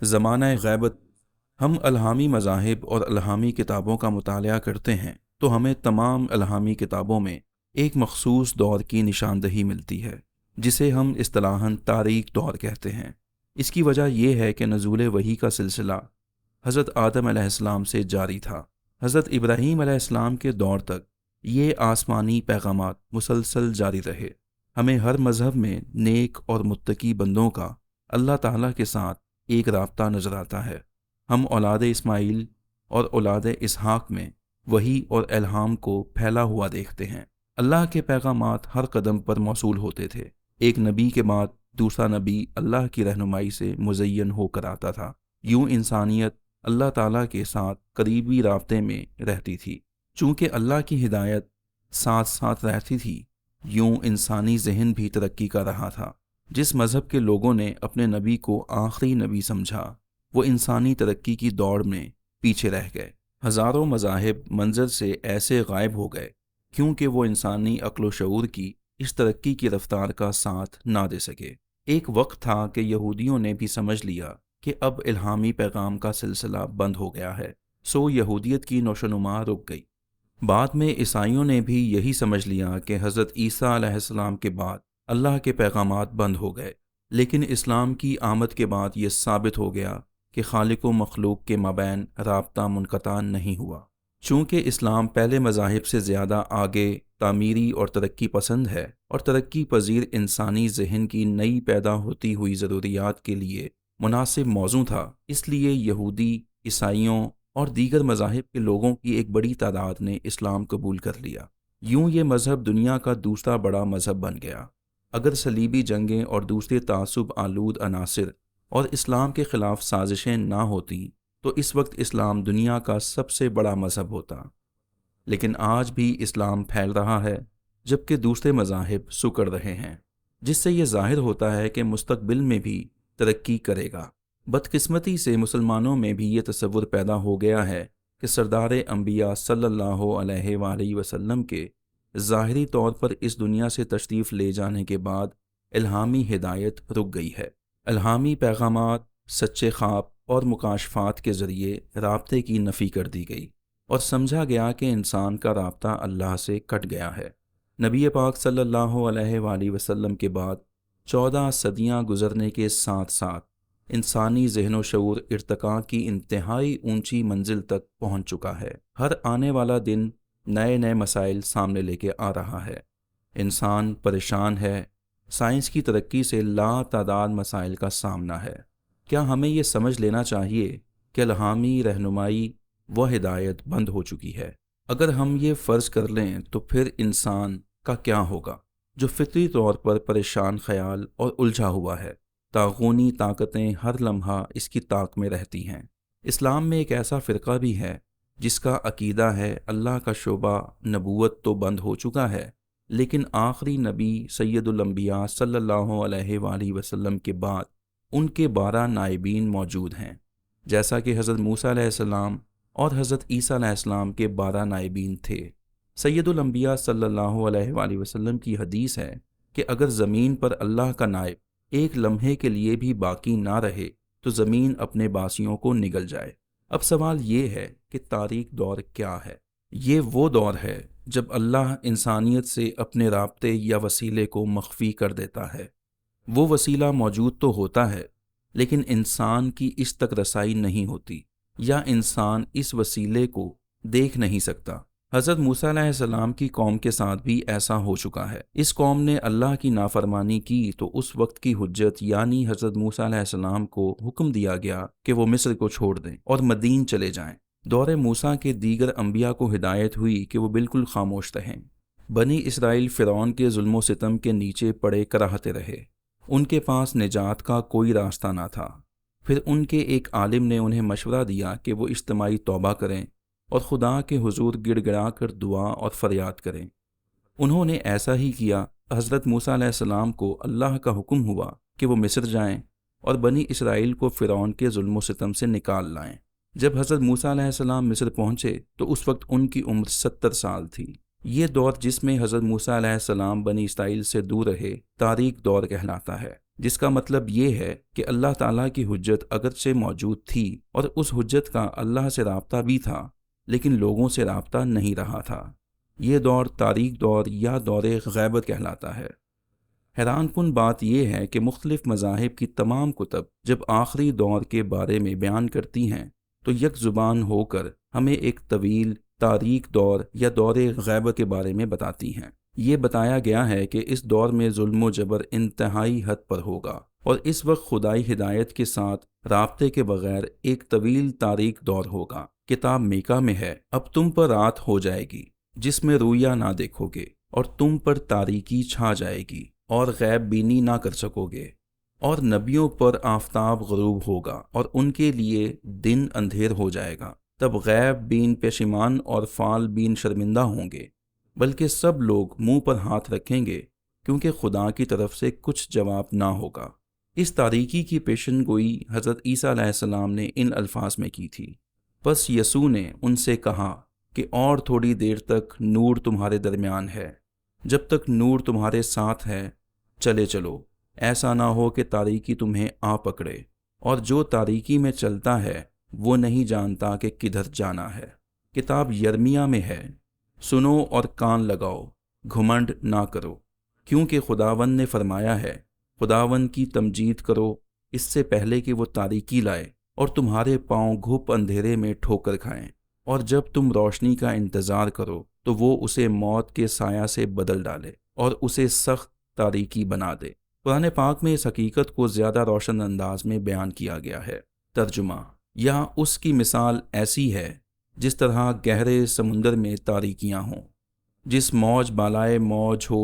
زمانہ غیبت۔ ہم الہامی مذاہب اور الہامی کتابوں کا مطالعہ کرتے ہیں تو ہمیں تمام الہامی کتابوں میں ایک مخصوص دور کی نشاندہی ملتی ہے، جسے ہم اصطلاحاً تاریک دور کہتے ہیں۔ اس کی وجہ یہ ہے کہ نزول وحی کا سلسلہ حضرت آدم علیہ السلام سے جاری تھا۔ حضرت ابراہیم علیہ السلام کے دور تک یہ آسمانی پیغامات مسلسل جاری رہے۔ ہمیں ہر مذہب میں نیک اور متقی بندوں کا اللہ تعالیٰ کے ساتھ ایک رابطہ نظر آتا ہے۔ ہم اولاد اسماعیل اور اولاد اسحاق میں وحی اور الہام کو پھیلا ہوا دیکھتے ہیں۔ اللہ کے پیغامات ہر قدم پر موصول ہوتے تھے۔ ایک نبی کے بعد دوسرا نبی اللہ کی رہنمائی سے مزین ہو کر آتا تھا۔ یوں انسانیت اللہ تعالیٰ کے ساتھ قریبی رابطے میں رہتی تھی۔ چونکہ اللہ کی ہدایت ساتھ ساتھ رہتی تھی، یوں انسانی ذہن بھی ترقی کر رہا تھا۔ جس مذہب کے لوگوں نے اپنے نبی کو آخری نبی سمجھا، وہ انسانی ترقی کی دوڑ میں پیچھے رہ گئے۔ ہزاروں مذاہب منظر سے ایسے غائب ہو گئے کیونکہ وہ انسانی عقل و شعور کی اس ترقی کی رفتار کا ساتھ نہ دے سکے۔ ایک وقت تھا کہ یہودیوں نے بھی سمجھ لیا کہ اب الہامی پیغام کا سلسلہ بند ہو گیا ہے، سو یہودیت کی نوشونما رک گئی۔ بعد میں عیسائیوں نے بھی یہی سمجھ لیا کہ حضرت عیسیٰ علیہ السلام کے بعد اللہ کے پیغامات بند ہو گئے، لیکن اسلام کی آمد کے بعد یہ ثابت ہو گیا کہ خالق و مخلوق کے مابین رابطہ منقطع نہیں ہوا۔ چونکہ اسلام پہلے مذاہب سے زیادہ آگے تعمیری اور ترقی پسند ہے اور ترقی پذیر انسانی ذہن کی نئی پیدا ہوتی ہوئی ضروریات کے لیے مناسب موضوع تھا، اس لیے یہودی، عیسائیوں اور دیگر مذاہب کے لوگوں کی ایک بڑی تعداد نے اسلام قبول کر لیا۔ یوں یہ مذہب دنیا کا دوسرا بڑا مذہب بن گیا۔ اگر صلیبی جنگیں اور دوسرے تعصب آلود عناصر اور اسلام کے خلاف سازشیں نہ ہوتی تو اس وقت اسلام دنیا کا سب سے بڑا مذہب ہوتا۔ لیکن آج بھی اسلام پھیل رہا ہے جبکہ دوسرے مذاہب سکڑ رہے ہیں، جس سے یہ ظاہر ہوتا ہے کہ مستقبل میں بھی ترقی کرے گا۔ بدقسمتی سے مسلمانوں میں بھی یہ تصور پیدا ہو گیا ہے کہ سردار انبیاء صلی اللہ علیہ وآلہ وسلم کے ظاہری طور پر اس دنیا سے تشریف لے جانے کے بعد الہامی ہدایت رک گئی ہے۔ الہامی پیغامات، سچے خواب اور مکاشفات کے ذریعے رابطے کی نفی کر دی گئی اور سمجھا گیا کہ انسان کا رابطہ اللہ سے کٹ گیا ہے۔ نبی پاک صلی اللہ علیہ وآلہ وسلم کے بعد 14 صدیاں گزرنے کے ساتھ ساتھ انسانی ذہن و شعور ارتقاء کی انتہائی اونچی منزل تک پہنچ چکا ہے۔ ہر آنے والا دن نئے نئے مسائل سامنے لے کے آ رہا ہے۔ انسان پریشان ہے، سائنس کی ترقی سے لا تعداد مسائل کا سامنا ہے۔ کیا ہمیں یہ سمجھ لینا چاہیے کہ الہامی رہنمائی و ہدایت بند ہو چکی ہے؟ اگر ہم یہ فرض کر لیں تو پھر انسان کا کیا ہوگا جو فطری طور پر پریشان خیال اور الجھا ہوا ہے؟ طاغونی طاقتیں ہر لمحہ اس کی طاق میں رہتی ہیں۔ اسلام میں ایک ایسا فرقہ بھی ہے جس کا عقیدہ ہے اللہ کا شعبہ نبوت تو بند ہو چکا ہے، لیکن آخری نبی سید الانبیاء صلی اللہ علیہ وآلہ وسلم کے بعد ان کے 12 نائبین موجود ہیں، جیسا کہ حضرت موسیٰ علیہ السلام اور حضرت عیسیٰ علیہ السلام کے 12 نائبین تھے۔ سید الانبیاء صلی اللہ علیہ وآلہ وسلم کی حدیث ہے کہ اگر زمین پر اللہ کا نائب ایک لمحے کے لیے بھی باقی نہ رہے تو زمین اپنے باسیوں کو نگل جائے۔ اب سوال یہ ہے کہ تاریک دور کیا ہے؟ یہ وہ دور ہے جب اللہ انسانیت سے اپنے رابطے یا وسیلے کو مخفی کر دیتا ہے۔ وہ وسیلہ موجود تو ہوتا ہے لیکن انسان کی اس تک رسائی نہیں ہوتی یا انسان اس وسیلے کو دیکھ نہیں سکتا۔ حضرت موسیٰ علیہ السلام کی قوم کے ساتھ بھی ایسا ہو چکا ہے۔ اس قوم نے اللہ کی نافرمانی کی تو اس وقت کی حجت یعنی حضرت موسیٰ علیہ السلام کو حکم دیا گیا کہ وہ مصر کو چھوڑ دیں اور مدین چلے جائیں۔ دور موسیٰ کے دیگر انبیاء کو ہدایت ہوئی کہ وہ بالکل خاموش رہیں۔ بنی اسرائیل فرعون کے ظلم و ستم کے نیچے پڑے کراہتے رہے۔ ان کے پاس نجات کا کوئی راستہ نہ تھا۔ پھر ان کے ایک عالم نے انہیں مشورہ دیا کہ وہ اجتماعی توبہ کریں اور خدا کے حضور گڑ گڑا کر دعا اور فریاد کریں۔ انہوں نے ایسا ہی کیا۔ حضرت موسیٰ علیہ السلام کو اللہ کا حکم ہوا کہ وہ مصر جائیں اور بنی اسرائیل کو فرعون کے ظلم و ستم سے نکال لائیں۔ جب حضرت موسیٰ علیہ السلام مصر پہنچے تو اس وقت ان کی عمر 70 سال تھی۔ یہ دور جس میں حضرت موسیٰ علیہ السلام بنی اسرائیل سے دور رہے تاریک دور کہلاتا ہے۔ جس کا مطلب یہ ہے کہ اللہ تعالیٰ کی حجت اگرچہ موجود تھی اور اس حجت کا اللہ سے رابطہ بھی تھا، لیکن لوگوں سے رابطہ نہیں رہا تھا۔ یہ دور تاریک دور یا دور غیبت کہلاتا ہے۔ حیران کن بات یہ ہے کہ مختلف مذاہب کی تمام کتب جب آخری دور کے بارے میں بیان کرتی ہیں تو یک زبان ہو کر ہمیں ایک طویل تاریک دور یا دور غیبت کے بارے میں بتاتی ہیں۔ یہ بتایا گیا ہے کہ اس دور میں ظلم و جبر انتہائی حد پر ہوگا اور اس وقت خدائی ہدایت کے ساتھ رابطے کے بغیر ایک طویل تاریک دور ہوگا۔ کتاب میکا میں ہے، اب تم پر رات ہو جائے گی جس میں رویا نہ دیکھو گے، اور تم پر تاریکی چھا جائے گی اور غیب بینی نہ کر سکو گے، اور نبیوں پر آفتاب غروب ہوگا اور ان کے لیے دن اندھیر ہو جائے گا۔ تب غیب بین پشیمان اور فعال بین شرمندہ ہوں گے، بلکہ سب لوگ منہ پر ہاتھ رکھیں گے کیونکہ خدا کی طرف سے کچھ جواب نہ ہوگا۔ اس تاریکی کی پیشن گوئی حضرت عیسیٰ علیہ السلام نے ان الفاظ میں کی تھی۔ پس یسوع نے ان سے کہا کہ اور تھوڑی دیر تک نور تمہارے درمیان ہے، جب تک نور تمہارے ساتھ ہے چلے چلو، ایسا نہ ہو کہ تاریکی تمہیں آ پکڑے، اور جو تاریکی میں چلتا ہے وہ نہیں جانتا کہ کدھر جانا ہے۔ کتاب یرمیا میں ہے، سنو اور کان لگاؤ، گھمنڈ نہ کرو، کیونکہ خداوند نے فرمایا ہے، خداوند کی تمجید کرو اس سے پہلے کہ وہ تاریکی لائے اور تمہارے پاؤں گھپ اندھیرے میں ٹھوکر کھائیں، اور جب تم روشنی کا انتظار کرو تو وہ اسے موت کے سایہ سے بدل ڈالے اور اسے سخت تاریکی بنا دے۔ قرآن پاک میں اس حقیقت کو زیادہ روشن انداز میں بیان کیا گیا ہے۔ ترجمہ: یا اس کی مثال ایسی ہے جس طرح گہرے سمندر میں تاریکیاں ہوں، جس موج بالائے موج ہو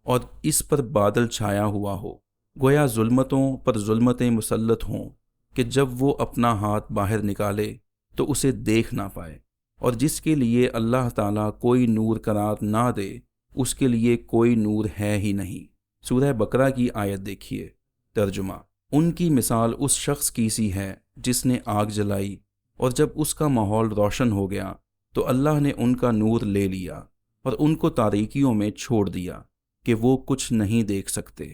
اور اس پر بادل چھایا ہوا ہو، گویا ظلمتوں پر ظلمتیں مسلط ہوں کہ جب وہ اپنا ہاتھ باہر نکالے تو اسے دیکھ نہ پائے، اور جس کے لیے اللہ تعالیٰ کوئی نور قرار نہ دے اس کے لیے کوئی نور ہے ہی نہیں۔ سورہ بقرہ کی آیت دیکھیے۔ ترجمہ: ان کی مثال اس شخص کی سی ہے جس نے آگ جلائی، اور جب اس کا ماحول روشن ہو گیا تو اللہ نے ان کا نور لے لیا اور ان کو تاریکیوں میں چھوڑ دیا کہ وہ کچھ نہیں دیکھ سکتے۔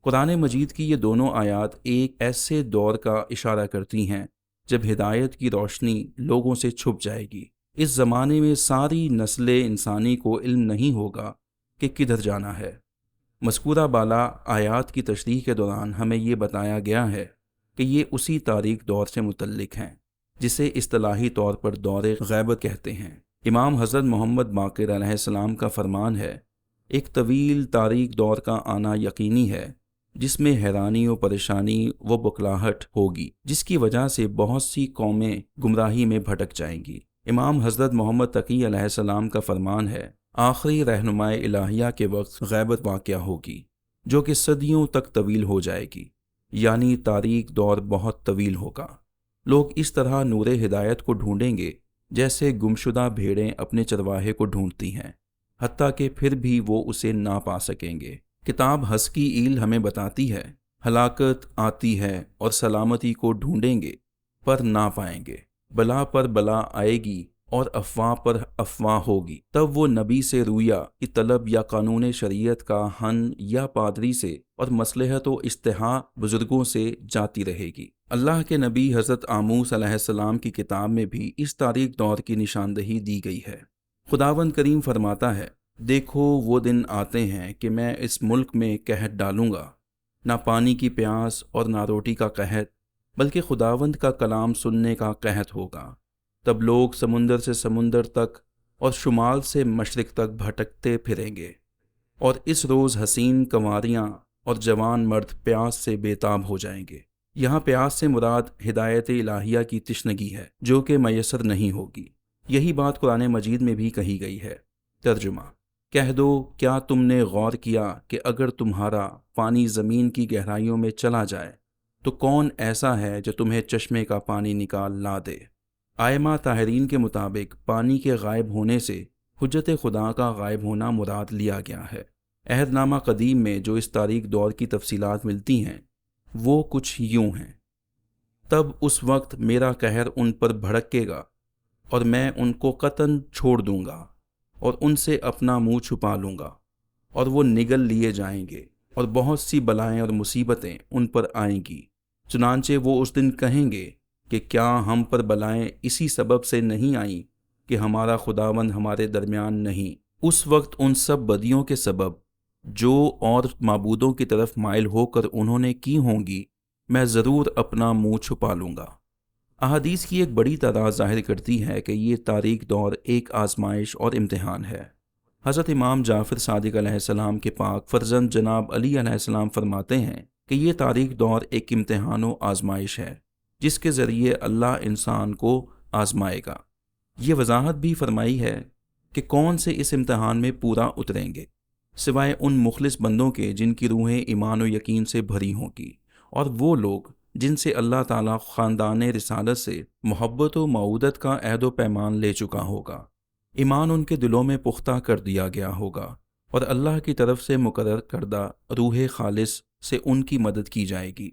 قرآن مجید کی یہ دونوں آیات ایک ایسے دور کا اشارہ کرتی ہیں جب ہدایت کی روشنی لوگوں سے چھپ جائے گی۔ اس زمانے میں ساری نسل انسانی کو علم نہیں ہوگا کہ کدھر جانا ہے۔ مذکورہ بالا آیات کی تشریح کے دوران ہمیں یہ بتایا گیا ہے کہ یہ اسی تاریک دور سے متعلق ہیں جسے اصطلاحی طور پر دور غیبت کہتے ہیں۔ امام حضرت محمد باقر علیہ السلام کا فرمان ہے، ایک طویل تاریک دور کا آنا یقینی ہے جس میں حیرانی و پریشانی و بکلاہٹ ہوگی، جس کی وجہ سے بہت سی قومیں گمراہی میں بھٹک جائیں گی۔ امام حضرت محمد تقی علیہ السلام کا فرمان ہے، آخری رہنمائی الہیہ کے وقت غیبت واقع ہوگی جو کہ صدیوں تک طویل ہو جائے گی، یعنی تاریک دور بہت طویل ہوگا۔ لوگ اس طرح نور ہدایت کو ڈھونڈیں گے جیسے گمشدہ بھیڑیں اپنے چرواہے کو ڈھونڈتی ہیں، حتیٰ کہ پھر بھی وہ اسے نہ پا سکیں گے۔ کتاب حسکی ایل ہمیں بتاتی ہے، ہلاکت آتی ہے اور سلامتی کو ڈھونڈیں گے پر نہ پائیں گے، بلا پر بلا آئے گی اور افواہ پر افواہ ہوگی، تب وہ نبی سے رویا کی طلب یا قانون شریعت کا ہن یا پادری سے اور مصلحت و استحاء بزرگوں سے جاتی رہے گی۔ اللہ کے نبی حضرت آموس علیہ السلام کی کتاب میں بھی اس تاریک دور کی نشاندہی دی گئی ہے۔ خداوند کریم فرماتا ہے، دیکھو وہ دن آتے ہیں کہ میں اس ملک میں قحط ڈالوں گا، نہ پانی کی پیاس اور نہ روٹی کا قحط، بلکہ خداوند کا کلام سننے کا قحط ہوگا۔ تب لوگ سمندر سے سمندر تک اور شمال سے مشرق تک بھٹکتے پھریں گے، اور اس روز حسین کنواریاں اور جوان مرد پیاس سے بے تاب ہو جائیں گے۔ یہاں پیاس سے مراد ہدایت الہیہ کی تشنگی ہے جو کہ میسر نہیں ہوگی۔ یہی بات قرآن مجید میں بھی کہی گئی ہے۔ ترجمہ: کہہ دو، کیا تم نے غور کیا کہ اگر تمہارا پانی زمین کی گہرائیوں میں چلا جائے تو کون ایسا ہے جو تمہیں چشمے کا پانی نکال لا دے؟ ائمہ طاہرین کے مطابق پانی کے غائب ہونے سے حجت خدا کا غائب ہونا مراد لیا گیا ہے۔ عہد نامہ قدیم میں جو اس تاریک دور کی تفصیلات ملتی ہیں وہ کچھ یوں ہیں، تب اس وقت میرا قہر ان پر بھڑکے گا اور میں ان کو قطعاً چھوڑ دوں گا اور ان سے اپنا منہ چھپا لوں گا، اور وہ نگل لیے جائیں گے اور بہت سی بلائیں اور مصیبتیں ان پر آئیں گی۔ چنانچہ وہ اس دن کہیں گے کہ کیا ہم پر بلائیں اسی سبب سے نہیں آئیں کہ ہمارا خداوند ہمارے درمیان نہیں؟ اس وقت ان سب بدیوں کے سبب جو اور معبودوں کی طرف مائل ہو کر انہوں نے کی ہوں گی، میں ضرور اپنا منہ چھپا لوں گا۔ احادیث کی ایک بڑی تعداد ظاہر کرتی ہے کہ یہ تاریک دور ایک آزمائش اور امتحان ہے۔ حضرت امام جعفر صادق علیہ السلام کے پاک فرزند جناب علی علیہ السلام فرماتے ہیں کہ یہ تاریک دور ایک امتحان و آزمائش ہے جس کے ذریعے اللہ انسان کو آزمائے گا۔ یہ وضاحت بھی فرمائی ہے کہ کون سے اس امتحان میں پورا اتریں گے، سوائے ان مخلص بندوں کے جن کی روحیں ایمان و یقین سے بھری ہوں گی، اور وہ لوگ جن سے اللہ تعالیٰ خاندان رسالت سے محبت و معودت کا عہد و پیمان لے چکا ہوگا۔ ایمان ان کے دلوں میں پختہ کر دیا گیا ہوگا اور اللہ کی طرف سے مقرر کردہ روح خالص سے ان کی مدد کی جائے گی۔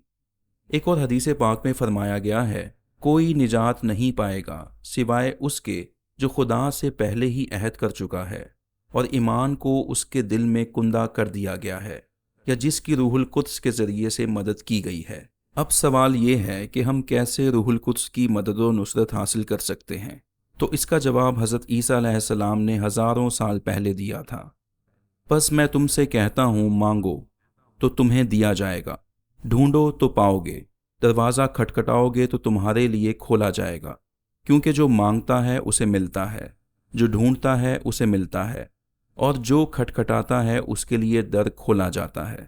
ایک اور حدیث پاک میں فرمایا گیا ہے، کوئی نجات نہیں پائے گا سوائے اس کے جو خدا سے پہلے ہی عہد کر چکا ہے اور ایمان کو اس کے دل میں کندہ کر دیا گیا ہے، یا جس کی روح القدس کے ذریعے سے مدد کی گئی ہے۔ اب سوال یہ ہے کہ ہم کیسے روح القدس کی مدد و نصرت حاصل کر سکتے ہیں؟ تو اس کا جواب حضرت عیسیٰ علیہ السلام نے ہزاروں سال پہلے دیا تھا۔ بس میں تم سے کہتا ہوں، مانگو تو تمہیں دیا جائے گا، ڈھونڈو تو پاؤ گے، دروازہ کھٹکھٹاؤ گے تو تمہارے لیے کھولا جائے گا، کیونکہ جو مانگتا ہے اسے ملتا ہے، جو ڈھونڈتا ہے اسے ملتا ہے، اور جو کھٹکھٹاتا ہے اس کے لیے در کھولا جاتا ہے۔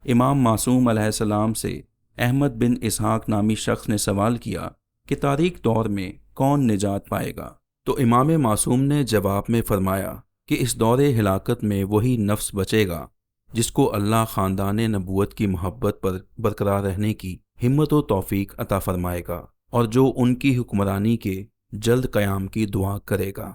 امام معصوم علیہ السلام سے احمد بن اسحاق نامی شخص نے سوال کیا کہ تاریک دور میں کون نجات پائے گا؟ تو امام معصوم نے جواب میں فرمایا کہ اس دور ہلاکت میں وہی نفس بچے گا جس کو اللہ خاندان نبوت کی محبت پر برقرار رہنے کی ہمت و توفیق عطا فرمائے گا، اور جو ان کی حکمرانی کے جلد قیام کی دعا کرے گا۔